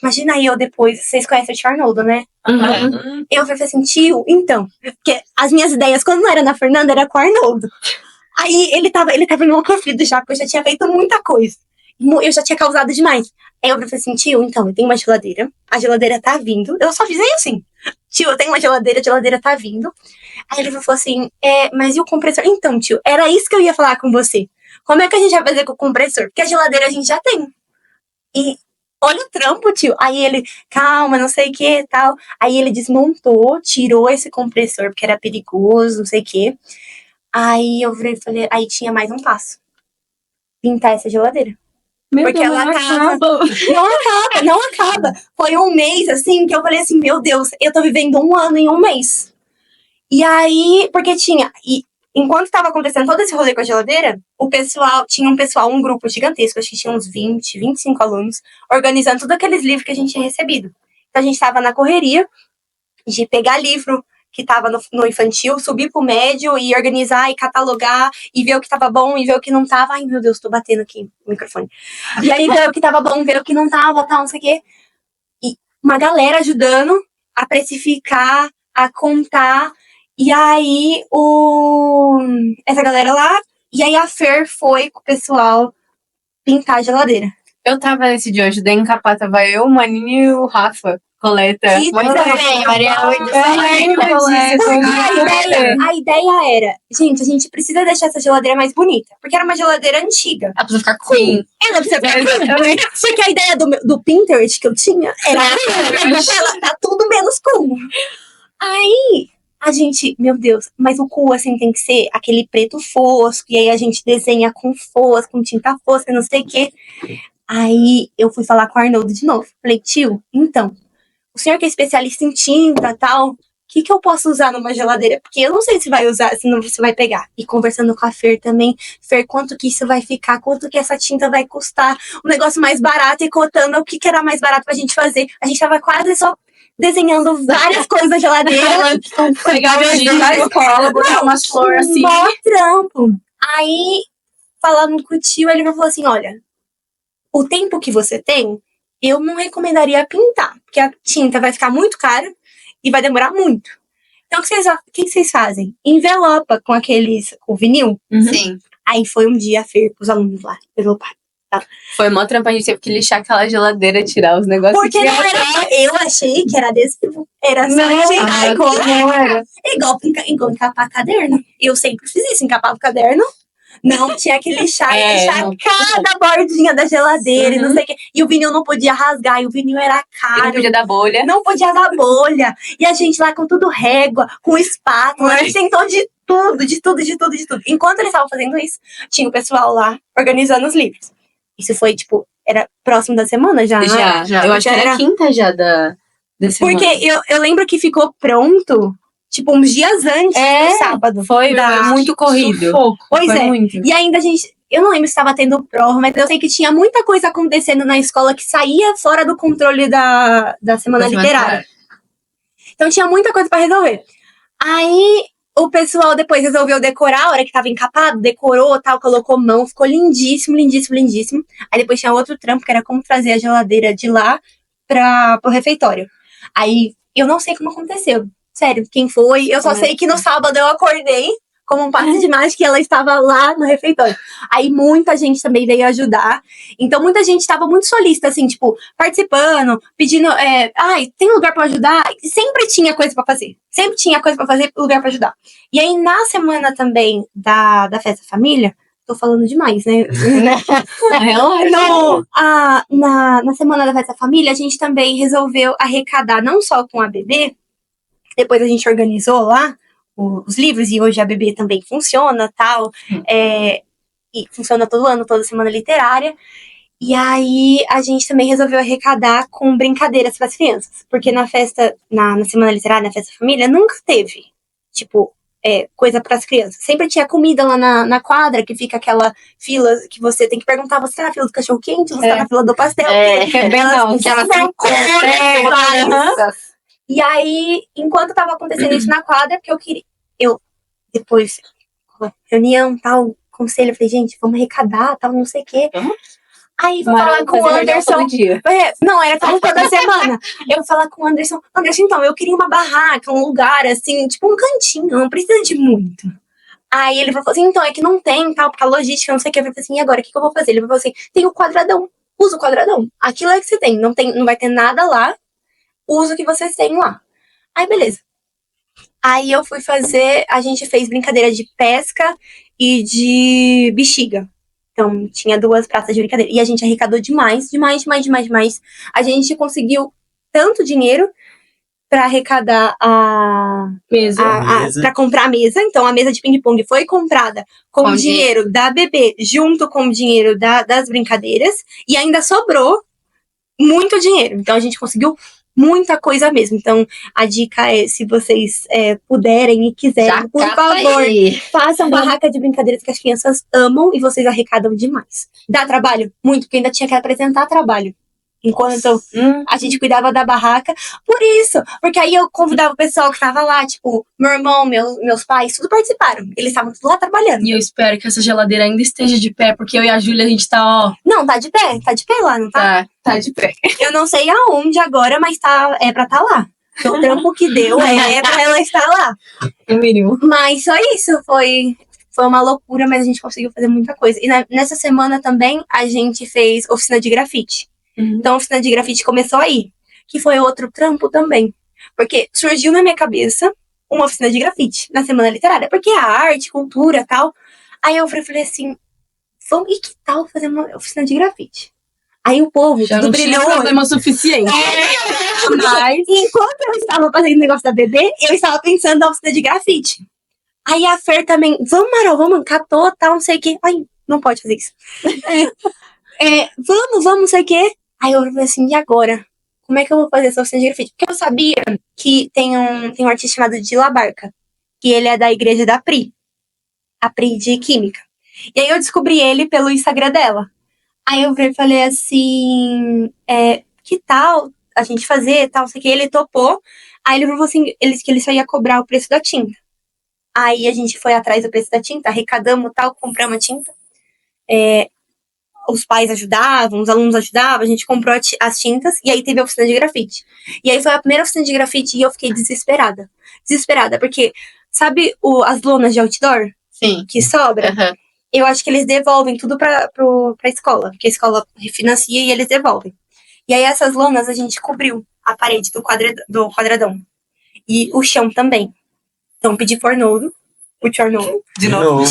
imagina eu depois, vocês conhecem o Tio Arnoldo, né? Uhum. Eu falei assim, tio, então, porque as minhas ideias, quando não era na Fernanda, era com o Arnoldo. Aí ele tava no conflito já, porque eu já tinha feito muita coisa. Eu já tinha causado demais. Aí eu falei assim, tio, então, eu tenho uma geladeira, a geladeira tá vindo. Eu só avisei assim, tio, eu tenho uma geladeira, a geladeira tá vindo. Aí ele falou assim, mas e o compressor? Então, tio, era isso que eu ia falar com você. Como é que a gente vai fazer com o compressor? Porque a geladeira a gente já tem. E olha o trampo, tio. Aí ele, calma, não sei o que, tal. Aí ele desmontou, tirou esse compressor, porque era perigoso, não sei o que. Aí eu falei, aí tinha mais um passo. Pintar essa geladeira. Porque ela não acaba. Foi um mês, assim, que eu falei assim, meu Deus, eu tô vivendo 1 ano em 1 mês. E aí, porque enquanto tava acontecendo todo esse rolê com a geladeira, tinha um grupo gigantesco, acho que tinha uns 20, 25 alunos, organizando todos aqueles livros que a gente tinha recebido. Então a gente tava na correria de pegar livro que tava no infantil, subir pro médio e organizar e catalogar e ver o que tava bom e ver o que não tava. Ai, meu Deus, tô batendo aqui no microfone. E aí ver o que tava bom, ver o que não tava, tal, não sei o quê. E uma galera ajudando a precificar, a contar. E aí essa galera lá, e aí a Fer foi com o pessoal pintar a geladeira. Eu tava nesse dia, eu ajudei a encapar, tava eu, o Maninho e o Rafa. Coleta. Que Muito bem, Maria. A ideia era, gente, a gente precisa deixar essa geladeira mais bonita. Porque era uma geladeira antiga. Ela precisa ficar cool. Sim. Ela precisa ficar cool. Porque a ideia do Pinterest que eu tinha era ela tá tudo menos cool. Aí a gente, meu Deus, mas o cool assim tem que ser aquele preto fosco. E aí a gente desenha com fosco, com tinta fosca, não sei o quê. Aí eu fui falar com o Arnoldo de novo. Falei, tio, então, o senhor que é especialista em tinta e tal, o que eu posso usar numa geladeira? Porque eu não sei se vai usar, se não você vai pegar. E conversando com a Fer também, Fer, quanto que isso vai ficar? Quanto que essa tinta vai custar? Um negócio mais barato e cotando o que era mais barato pra gente fazer. A gente tava quase só desenhando várias coisas na geladeira. Pegar o giz da escola, botar umas flores assim. Mó trampo. Aí, falando com o tio, ele me falou assim, olha, o tempo que você tem, eu não recomendaria pintar, porque a tinta vai ficar muito cara e vai demorar muito. Então, o que vocês fazem? Envelopa com o vinil. Sim. Aí foi um dia a Fer com os alunos lá, envelopar. Tá? Foi mó trampa, a gente teve que lixar aquela geladeira, tirar os negócios. Porque não era, eu achei que era desse tipo. Era só não era. igual encapar caderno. Eu sempre fiz isso, encapava o caderno. Não, tinha que lixar cada bordinha da geladeira e não sei o quê. E o vinil não podia rasgar, e o vinil era caro. Não podia dar bolha. Não podia dar bolha. E a gente lá com tudo régua, com espátula, a gente tentou de tudo, de tudo, de tudo, de tudo. Enquanto eles estavam fazendo isso, tinha o pessoal lá organizando os livros. Isso foi, tipo, era próximo da semana já, não era? Já. Eu acho que era a quinta já desse Porque eu lembro que ficou pronto, tipo, uns dias antes do sábado. Foi muito corrido. Sufoco. Pois Foi é. muito. E ainda a gente... Eu não lembro se estava tendo prova, mas eu sei que tinha muita coisa acontecendo na escola que saía fora do controle da semana literária. Então tinha muita coisa pra resolver. Aí o pessoal depois resolveu decorar, a hora que tava encapado, decorou, tal, colocou mão, ficou lindíssimo, lindíssimo, lindíssimo. Aí depois tinha outro trampo, que era como trazer a geladeira de lá pro refeitório. Aí eu não sei como aconteceu. Sério, quem foi? Eu só sei que no sábado eu acordei como um passe de mágica que ela estava lá no refeitório. Aí muita gente também veio ajudar. Então muita gente estava muito solista, assim, tipo, participando, pedindo, tem lugar pra ajudar? E sempre tinha coisa pra fazer. Sempre tinha coisa pra fazer, lugar pra ajudar. E aí na semana também da Festa Família, tô falando demais, né? Na semana da Festa Família, a gente também resolveu arrecadar não só com a bebê, depois a gente organizou lá os livros, e hoje a bebê também funciona, tal, e funciona todo ano, toda semana literária, e aí a gente também resolveu arrecadar com brincadeiras para as crianças, porque na festa, na semana literária, na Festa Família, nunca teve, tipo, coisa para as crianças, sempre tinha comida lá na quadra, que fica aquela fila que você tem que perguntar, você tá na fila do cachorro-quente, você tá na fila do pastel, que é bem não, que ela E aí, enquanto tava acontecendo isso na quadra, porque depois, reunião, tal, conselho, eu falei, gente, vamos arrecadar, tal, não sei o quê. Aí, vou falar com o Anderson. Não, era toda semana. Eu vou falar com o Anderson. Anderson, então, eu queria uma barraca, um lugar, assim, tipo um cantinho, não precisa de muito. Aí ele falou assim, então, é que não tem, tal, porque a logística, não sei o que. Eu falei assim, e agora, o que eu vou fazer? Ele falou assim, tem o quadradão, usa o quadradão. Aquilo é que você tem, não vai ter nada lá. Uso que vocês têm lá. Aí, beleza. Aí eu fui fazer, a gente fez brincadeira de pesca e de bexiga. Então, tinha 2 praças de brincadeira. E a gente arrecadou demais. A gente conseguiu tanto dinheiro pra arrecadar pra comprar a mesa. Então, a mesa de ping-pong foi comprada com o dinheiro da bebê, junto com o dinheiro das brincadeiras. E ainda sobrou muito dinheiro. Então, a gente conseguiu muita coisa mesmo. Então, a dica é, se vocês puderem e quiserem, por favor, façam barraca de brincadeiras que as crianças amam e vocês arrecadam demais. Dá trabalho? Muito, porque ainda tinha que apresentar trabalho. Enquanto a gente cuidava da barraca. Por isso, porque aí eu convidava o pessoal que tava lá, tipo, meu irmão, meus pais, tudo participaram. Eles estavam tudo lá trabalhando. E eu espero que essa geladeira ainda esteja de pé, porque eu e a Júlia, a gente tá, ó... Não, tá de pé lá, não tá? Tá de pé. Eu não sei aonde agora, mas é pra tá lá. O trampo que deu é pra ela estar lá. O mínimo. Mas só isso, foi uma loucura, mas a gente conseguiu fazer muita coisa. E nessa semana também, a gente fez oficina de grafite. Então, a oficina de grafite começou aí, que foi outro trampo também. Porque surgiu na minha cabeça uma oficina de grafite na semana literária, porque é arte, cultura e tal. Aí eu falei assim, e que tal fazer uma oficina de grafite? Aí o povo, já tudo não brilhou. tinha problema suficiente. Mas, enquanto eu estava fazendo o negócio da bebê, eu estava pensando na oficina de grafite. Aí a Fer também, vamos, Marol, vamos, catou, tal, não sei o quê. Ai, não pode fazer isso. Vamos, não sei o quê. Aí eu falei assim, e agora? Como é que eu vou fazer essa oficina de grafite? Porque eu sabia que tem um artista chamado Dila Barca, que ele é da igreja da Pri, a Pri de Química. E aí eu descobri ele pelo Instagram dela. Aí eu falei assim, que tal a gente fazer, tal, não sei o que, ele topou. Aí ele falou assim, que ele só ia cobrar o preço da tinta. Aí a gente foi atrás do preço da tinta, arrecadamos tal, compramos a tinta. Os pais ajudavam, os alunos ajudavam, a gente comprou as tintas, e aí teve a oficina de grafite. E aí foi a primeira oficina de grafite e eu fiquei desesperada. Desesperada, porque, sabe as lonas de outdoor? Sim. Que sobra? Uhum. Eu acho que eles devolvem tudo pra escola, porque a escola refinancia e eles devolvem. E aí essas lonas a gente cobriu a parede do quadradão. E o chão também. Então pedi fornouro o Chornol. De novo.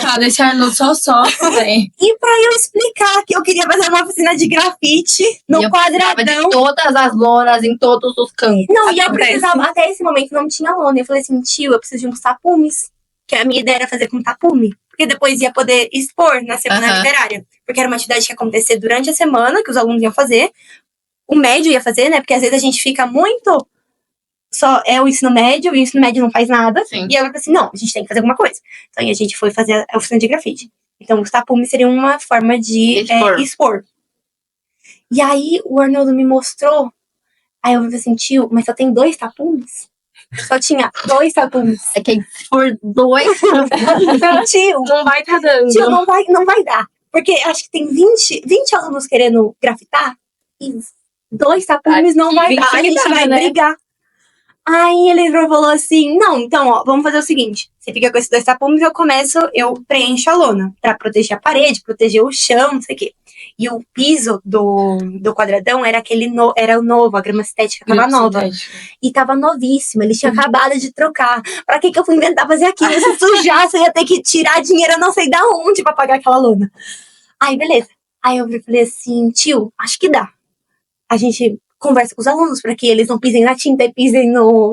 Cara, esse Arnold só, velho. E pra eu explicar que eu queria fazer uma oficina de grafite no E eu precisava quadradão. de todas as lonas em todos os cantos. Não, e eu precisava, até esse momento não tinha lona. Eu falei assim, tio, eu preciso de uns tapumes. Que a minha ideia era fazer com tapume. Porque depois ia poder expor na semana Aham. literária. Porque era uma atividade que ia acontecer durante a semana, que os alunos iam fazer. O médio ia fazer, né? Porque às vezes a gente fica muito... Só é o ensino médio, e o ensino médio não faz nada. Sim. E eu falei assim, não, a gente tem que fazer alguma coisa. Então aí a gente foi fazer a oficina de grafite. Então os tapumes seriam uma forma de expor. E aí o Arnoldo me mostrou. Aí eu falei assim, tio, mas só tem 2 tapumes? Só tinha 2 tapumes. É que se for 2, Tio, Não vai tá dando. tio, não vai dar. Porque acho que tem 20 alunos querendo grafitar e 2 tapumes não vai dar. A gente vai brigar. Aí ele falou assim, não, então, ó, vamos fazer o seguinte. Você fica com esses 2 tapumes, eu preencho a lona. Pra proteger a parede, proteger o chão, não sei o quê. E o piso do quadradão era era o novo, a grama sintética tava nova. E tava novíssima, eles tinham acabado de trocar. Pra que eu fui inventar fazer aquilo? Se sujasse, eu ia ter que tirar dinheiro, eu não sei da onde pra pagar aquela lona. Aí, beleza. Aí eu falei assim, tio, acho que dá. A gente conversa com os alunos pra que eles não pisem na tinta e pisem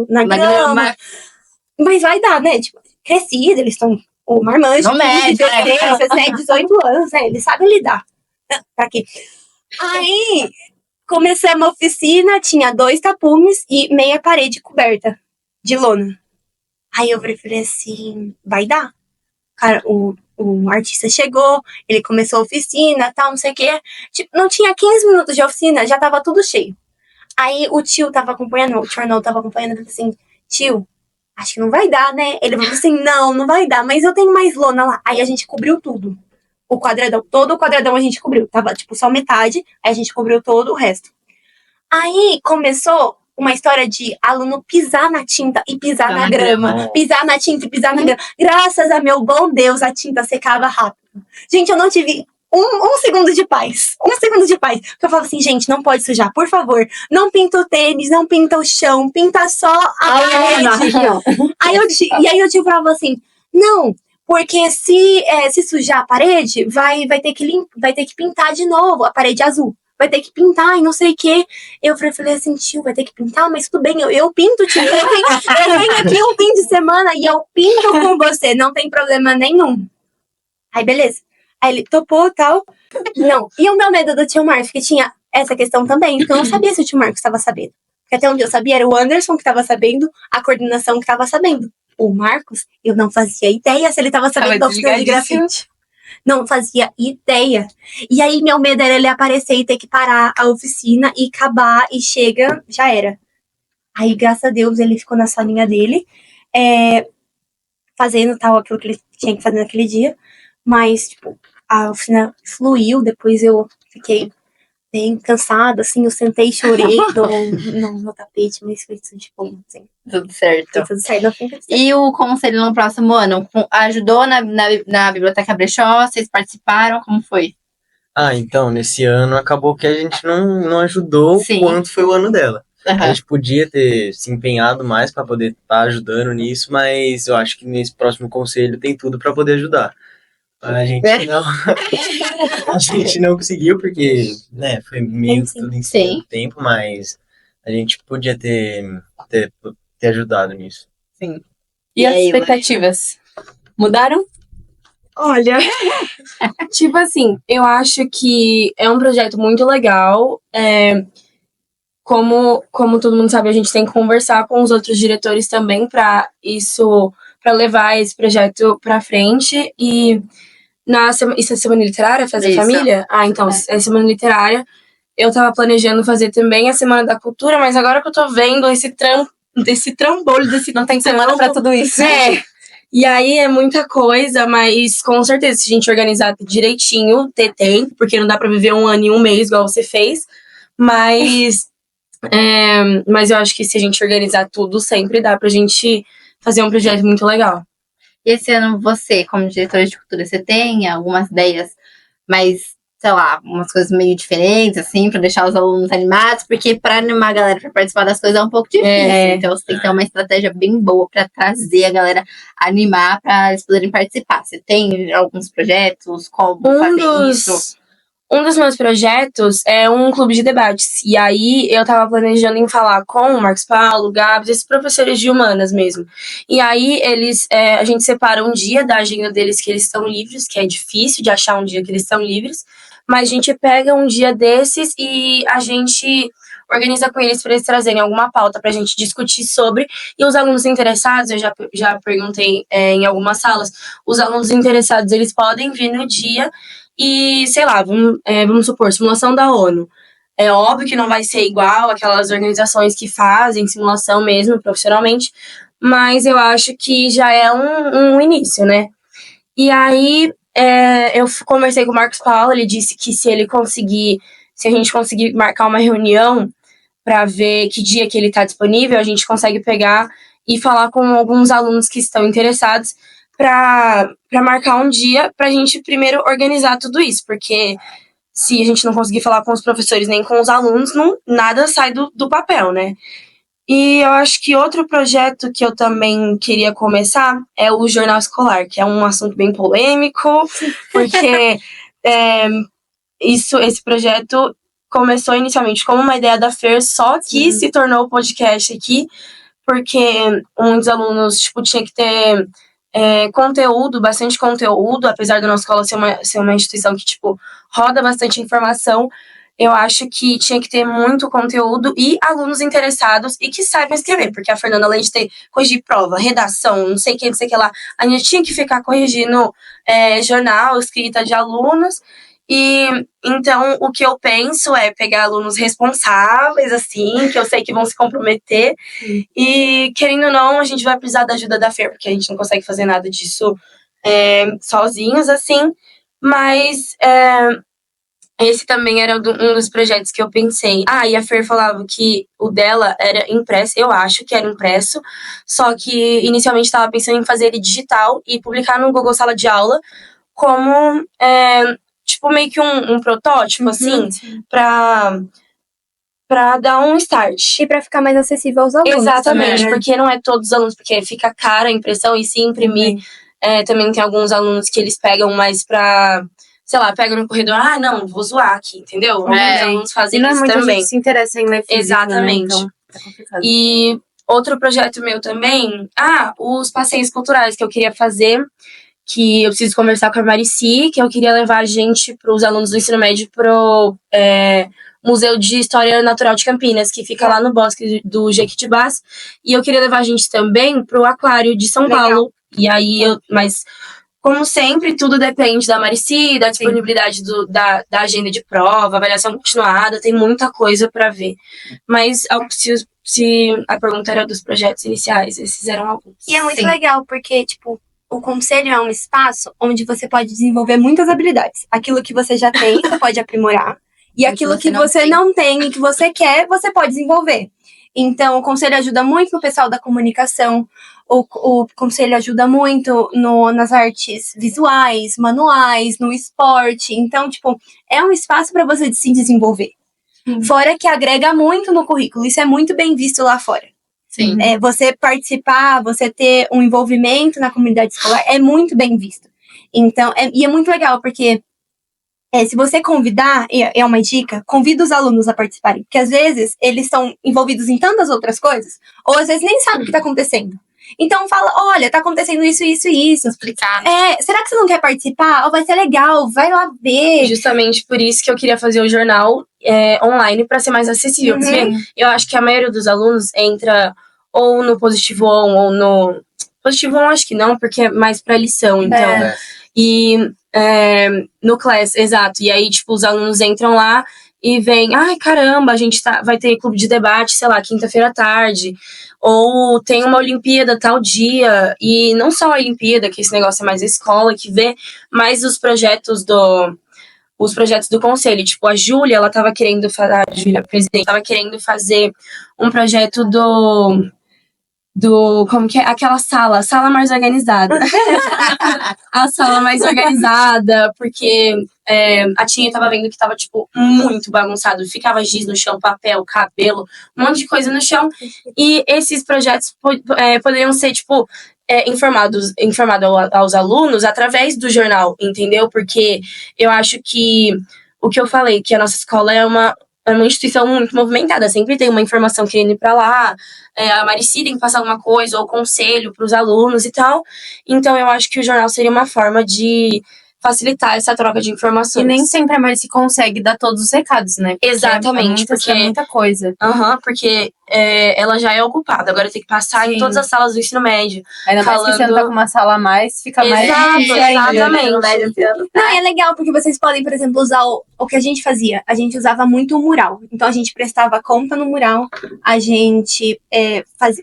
na grama. Mas vai dar, né? Tipo, crescido, eles estão... O marmanjo, Não mede, 18 anos, né? Eles sabem lidar. Pra quê? Aí, começamos a oficina, tinha 2 tapumes e meia parede coberta de lona. Aí eu falei assim, vai dar? Cara, o artista chegou, ele começou a oficina, tal, não sei o quê. Tipo, não tinha 15 minutos de oficina, já tava tudo cheio. Aí o tio tava acompanhando, o Arnold tava acompanhando, ele falou assim, tio, acho que não vai dar, né? Ele falou assim, não vai dar, mas eu tenho mais lona lá. Aí a gente cobriu tudo. O quadradão, todo o quadradão a gente cobriu. Tava, tipo, só metade, aí a gente cobriu todo o resto. Aí começou uma história de aluno pisar na tinta e pisar na grama. Pisar na tinta e pisar na grama. Graças a meu bom Deus, a tinta secava rápido. Gente, eu não tive um segundo de paz. Um segundo de paz. Porque eu falava assim, gente, não pode sujar, por favor. Não pinta o tênis, não pinta o chão, pinta só a parede. E aí eu te falava assim, não... Porque se sujar a parede, vai ter que pintar de novo a parede azul. Vai ter que pintar e não sei o quê. Eu falei assim, tio, vai ter que pintar? Mas tudo bem, eu pinto, tio. Eu venho aqui um fim de semana e eu pinto com você. Não tem problema nenhum. Aí, beleza. Aí ele topou e tal. Não. E o meu medo do tio Marcos, que tinha essa questão também. Porque eu não sabia se o tio Marcos estava sabendo. Porque até onde eu sabia era o Anderson que estava sabendo, a coordenação que estava sabendo. O Marcos, eu não fazia ideia se ele tava sabendo da oficina de grafite. Não fazia ideia. E aí, meu medo era ele aparecer e ter que parar a oficina e acabar e chega, já era. Aí, graças a Deus, ele ficou na salinha dele, fazendo tal aquilo que ele tinha que fazer naquele dia. Mas, tipo, a oficina fluiu, depois eu fiquei bem cansada, assim, eu sentei e chorei no tapete, mas foi tudo de bom, assim. tudo certo. Foi tudo certo, não foi tudo certo. E o conselho no próximo ano? Ajudou na Biblioteca Brechó? Vocês participaram? Como foi? Então, nesse ano acabou que a gente não ajudou Sim. quanto foi o ano dela. A Aham. gente podia ter se empenhado mais para poder estar ajudando nisso, mas eu acho que nesse próximo conselho tem tudo para poder ajudar. A gente a gente não conseguiu porque, né, foi meio que tudo em cima do tempo, mas a gente podia ter ajudado nisso. Sim. E as aí, expectativas? Mudaram? Olha, Tipo assim, eu acho que é um projeto muito legal. Como todo mundo sabe, a gente tem que conversar com os outros diretores também para levar esse projeto para frente. E isso é Semana Literária, fazer Isso. família? Então, é Semana Literária. Eu tava planejando fazer também a Semana da Cultura, mas agora que eu tô vendo esse trambolho, Não tem semana pra tudo isso. E aí é muita coisa, mas com certeza, se a gente organizar direitinho, ter tempo, porque não dá pra viver um ano e um mês, igual você fez. Mas eu acho que se a gente organizar tudo, sempre dá pra gente fazer um projeto muito legal. E esse ano você, como diretora de cultura, você tem algumas ideias mais sei lá, umas coisas meio diferentes, assim, pra deixar os alunos animados, porque pra animar a galera pra participar das coisas é um pouco difícil. Então você tem que ter uma estratégia bem boa pra trazer a galera a animar pra eles poderem participar. Você tem alguns projetos? Como fazer isso? Um dos meus projetos é um clube de debates. E aí eu tava planejando em falar com o Marcos Paulo, o Gabs, esses professores de humanas mesmo. E aí a gente separa um dia da agenda deles que eles estão livres, que é difícil de achar um dia que eles estão livres, mas a gente pega um dia desses e a gente organiza com eles para eles trazerem alguma pauta pra gente discutir sobre. E os alunos interessados, eu já perguntei em algumas salas, os alunos interessados, eles podem vir no dia. E, sei lá, vamos supor, simulação da ONU. É óbvio que não vai ser igual aquelas organizações que fazem simulação mesmo, profissionalmente, mas eu acho que já é um início, né? E aí, eu conversei com o Marcos Paulo, ele disse que se a gente conseguir marcar uma reunião para ver que dia que ele está disponível, a gente consegue pegar e falar com alguns alunos que estão interessados para marcar um dia para a gente primeiro organizar tudo isso, porque se a gente não conseguir falar com os professores nem com os alunos, nada sai do papel, né? E eu acho que outro projeto que eu também queria começar é o jornal escolar, que é um assunto bem polêmico, porque esse projeto começou inicialmente como uma ideia da Fer, só que se tornou podcast aqui, porque muitos alunos tinha que ter conteúdo, bastante conteúdo, apesar da nossa escola ser uma instituição que, roda bastante informação, eu acho que tinha que ter muito conteúdo e alunos interessados e que saibam escrever, porque a Fernanda, além de ter corrigir prova, redação, não sei o que lá, a gente tinha que ficar corrigindo jornal, escrita de alunos. E então o que eu penso é pegar alunos responsáveis, assim, que eu sei que vão se comprometer. E querendo ou não, a gente vai precisar da ajuda da Fer, porque a gente não consegue fazer nada disso sozinhos, assim. Mas esse também era um dos projetos que eu pensei. E a Fer falava que o dela era impresso, eu acho que era impresso, só que inicialmente estava pensando em fazer ele digital e publicar no Google Sala de Aula como meio que um protótipo, assim, pra dar um start. E pra ficar mais acessível aos alunos. Exatamente, né? Porque não é todos os alunos, porque fica cara a impressão e se imprimir. Também tem alguns alunos que eles pegam mais pra, sei lá, pegam no corredor, não, vou zoar aqui, entendeu? Alguns alunos fazem isso também. Muita gente se interessa em ler físico, exatamente. Né? Então, é complicado. E outro projeto meu também, os passeios culturais que eu queria fazer, que eu preciso conversar com a Marici, que eu queria levar a gente, para os alunos do ensino médio, pro Museu de História Natural de Campinas, que fica lá no Bosque do Jequitibás, e eu queria levar a gente também pro Aquário de São Paulo. E aí, mas como sempre, tudo depende da Marici, da disponibilidade da agenda de prova, avaliação continuada, tem muita coisa para ver. Mas se a pergunta era dos projetos iniciais, esses eram alguns. E é muito legal, porque, o conselho é um espaço onde você pode desenvolver muitas habilidades. Aquilo que você já tem, você pode aprimorar. E aquilo que você não tem e que você quer, você pode desenvolver. Então, o conselho ajuda muito no pessoal da comunicação. O conselho ajuda muito nas artes visuais, manuais, no esporte. Então, é um espaço para você se desenvolver. Fora que agrega muito no currículo. Isso é muito bem visto lá fora. Sim. Você participar, você ter um envolvimento na comunidade escolar é muito bem visto. Então, e é muito legal, porque se você convidar, é uma dica, convida os alunos a participarem. Porque às vezes eles estão envolvidos em tantas outras coisas, ou às vezes nem sabem o que está acontecendo. Então fala, olha, tá acontecendo isso, isso e isso. Explicar. Será que você não quer participar? Vai ser legal, vai lá ver. Justamente por isso que eu queria fazer o jornal online para ser mais acessível. Porque eu acho que a maioria dos alunos entra ou no Positivo On ou no... Positivo On acho que não, porque é mais para lição, então. E no Class, exato. E aí, os alunos entram lá e vem, caramba, a gente vai ter clube de debate, sei lá, quinta-feira à tarde, ou tem uma Olimpíada tal dia, e não só a Olimpíada, que esse negócio é mais a escola que vê, mas os projetos do conselho, a Júlia, ela tava querendo fazer, a Júlia, presidente, tava querendo fazer um projeto como que é? Aquela sala mais organizada. A sala mais organizada, porque a tia tava vendo que tava, tipo, muito bagunçado. Ficava giz no chão, papel, cabelo, um monte de coisa no chão. E esses projetos poderiam ser, tipo, informado aos alunos através do jornal, entendeu? Porque eu acho que o que eu falei, que a nossa escola é uma instituição muito movimentada, sempre tem uma informação querendo ir pra lá, a Marici tem que passar alguma coisa, ou conselho pros alunos e tal. Então eu acho que o jornal seria uma forma de facilitar essa troca de informações. E nem sempre a Marici consegue dar todos os recados, né? Exatamente, porque é muita coisa. Porque ela já é ocupada, agora tem que passar em todas as salas do ensino médio. Ainda mais que você não tá com uma sala a mais, fica mais Exato, difícil ainda. exatamente. Não, é legal, porque vocês podem, por exemplo, usar o que a gente fazia. A gente usava muito o mural. Então, a gente prestava conta no mural, a gente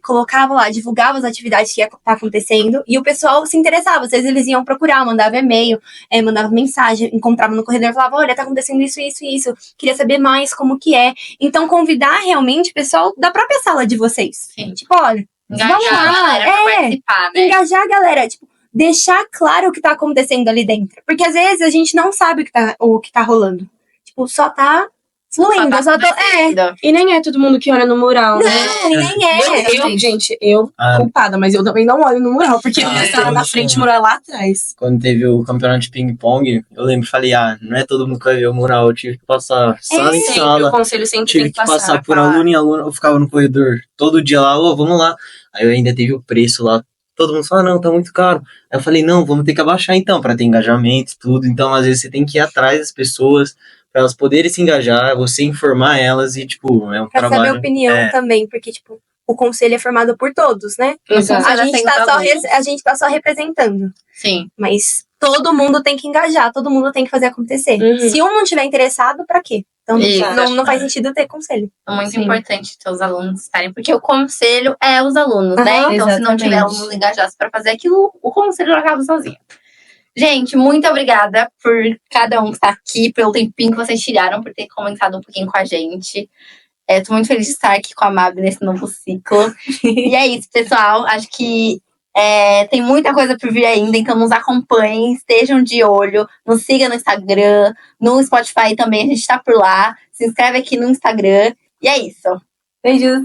colocava lá, divulgava as atividades que ia estar acontecendo, e o pessoal se interessava. Às vezes, eles iam procurar, mandava e-mail, mandava mensagem, encontrava no corredor e falava, olha, tá acontecendo isso, isso e isso. Queria saber mais como que é. Então, convidar realmente o pessoal da própria sala de vocês. Sim. Tipo, olha, Engajar vamos lá, a galera pra participar, né? engajar a galera, tipo, deixar claro o que tá acontecendo ali dentro. Porque às vezes a gente não sabe o que tá rolando. Tipo, só tá fluindo. E nem é todo mundo que olha no mural, né? Não, e nem é. Gente, eu Ah. culpada, mas eu também não olho no mural, porque eu estava na frente, o mural é lá atrás. Quando teve o campeonato de ping-pong, eu lembro, falei, não é todo mundo que vai ver o mural, eu tive que passar sala em Sempre, sala. o conselho sempre Tive tem que passar por aluno em aluno, eu ficava no corredor todo dia lá, vamos lá. Aí eu ainda teve o preço lá, todo mundo fala, não, tá muito caro. Aí eu falei, não, vamos ter que abaixar então, pra ter engajamento e tudo. Então, às vezes, você tem que ir atrás das pessoas, pra elas poderem se engajar, você informar elas e, tipo, é um Pra trabalho... saber a opinião também, porque, tipo, o conselho é formado por todos, né? Exato. A gente tá só representando. Sim. Mas todo mundo tem que engajar, todo mundo tem que fazer acontecer. Uhum. Se um não tiver interessado, pra quê? Então Isso. não faz sentido ter conselho. É muito Sim. importante ter os alunos estarem, porque o conselho é os alunos, né? Aham, Então, se não tiver exatamente. alunos engajados pra fazer aquilo, o conselho acaba sozinho. Gente, muito obrigada por cada um que tá aqui, pelo tempinho que vocês tiraram, por ter comentado um pouquinho com a gente. Tô muito feliz de estar aqui com a Mab nesse novo ciclo. E é isso, pessoal. Acho que tem muita coisa por vir ainda, então nos acompanhem, estejam de olho, nos siga no Instagram, no Spotify também, a gente tá por lá. Se inscreve aqui no Instagram. E é isso. Beijos.